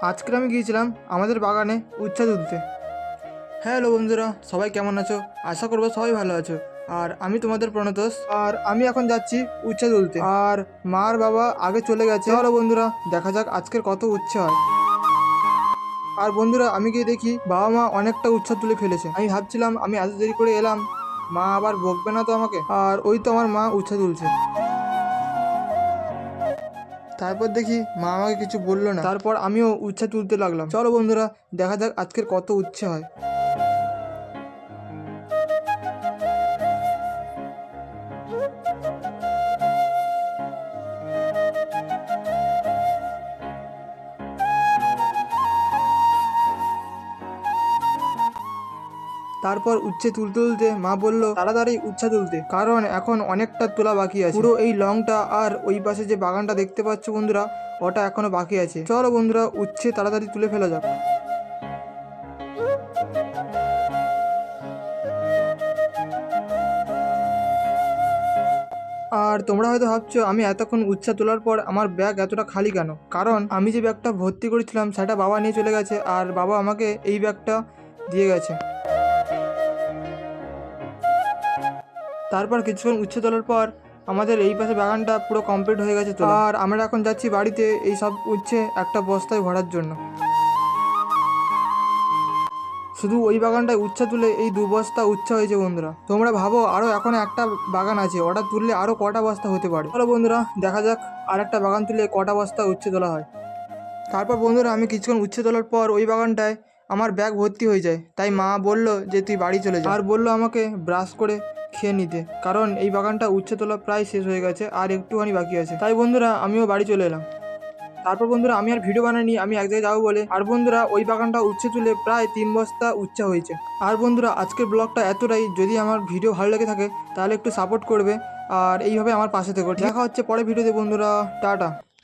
আজকে আমি গিয়েছিলাম আমাদের বাগানে উচ্ছে তুলতে। হ্যালো বন্ধুরা, সবাই কেমন আছো? আশা করবো সবাই ভালো আছো। আর আমি তোমাদের প্রণতোষ, আর আমি এখন যাচ্ছি উচ্ছে তুলতে। আর মার বাবা আগে চলে গেছে। চলো বন্ধুরা, দেখা যাক আজকের কত উচ্ছে হয়। আর বন্ধুরা, আমি গিয়ে দেখি বাবা মা অনেকটা উচ্ছে তুলে ফেলেছে। আমি ভাবছিলাম আমি এত দেরি করে এলাম, মা আবার বকবে না তো আমাকে। আর ওই তো আমার মা উচ্ছে তুলছে। তারপর দেখি মা আমাকে কিছু বললো না, তারপর আমিও উচ্ছে তুলতে লাগলাম। চলো বন্ধুরা, দেখা যাক আজকের কত উচ্ছে হয়। তারপর উচ্ছে তুলতে তুলতে মা বলল তাড়াতাড়ি উচ্ছে তুলতে, কারণ এখন অনেকটা তোলা বাকি আছে। পুরো এই লংটা আর ওই পাশে যে বাগানটা দেখতে পাচ্ছ বন্ধুরা, ওটা এখনো বাকি আছে। চলো বন্ধুরা, উচ্ছে তাড়াতাড়ি তুলে ফেলা যাক। আর তোমরা হয়তো ভাবছো আমি এতক্ষণ উচ্ছে তোলার পর আমার ব্যাগ এতটা খালি কেন? কারণ আমি যে ব্যাগটা ভর্তি করেছিলাম সেটা বাবা নিয়ে চলে গেছে, আর বাবা আমাকে এই ব্যাগটা দিয়ে গেছে। তারপর কিছুক্ষণ উচ্ছে তোলার পর আমাদের এই পাশে বাগানটা পুরো কমপ্লিট হয়ে গেছে তোলা। আর আমরা এখন যাচ্ছি বাড়িতে এই সব উচ্ছে একটা বস্তায় ভরার জন্য। শুধু ওই বাগানটায় উচ্ছে তুলে এই 2 বস্তা উচ্ছে হয়েছে বন্ধুরা। তোমরা ভাবো আরও এখন একটা বাগান আছে, ওটা তুললে আরও কটা বস্তা হতে পারে। চলো বন্ধুরা, দেখা যাক আর একটা বাগান তুলে কটা বস্তা উচ্ছে তোলা হয়। তারপর বন্ধুরা, আমি কিছুক্ষণ উচ্ছে তোলার পর ওই বাগানটায় আমার ব্যাগ ভর্তি হয়ে যায়। তাই মা বলল যে তুই বাড়ি চলে যা, আর বললো আমাকে ব্রাশ করে খেয়ে নিতে, কারণ এই বাগানটা উচ্ছে তোলা প্রায় শেষ হয়ে গেছে, আর একটুখানি বাকি আছে। তাই বন্ধুরা, আমিও বাড়ি চলে এলাম। তারপর বন্ধুরা, আমি আর ভিডিও বানাইনি, আমি এক জায়গায় যাবো বলে। আর বন্ধুরা, ওই বাগানটা উচ্ছে তুলে প্রায় 3 বস্তা উচ্ছে হয়েছে। আর বন্ধুরা, আজকের ব্লগটা এতটাই। যদি আমার ভিডিও ভালো লেগে থাকে তাহলে একটু সাপোর্ট করবে, আর এইভাবে আমার পাশে থেকো। দেখা হচ্ছে পরে ভিডিওতে বন্ধুরা, টাটা।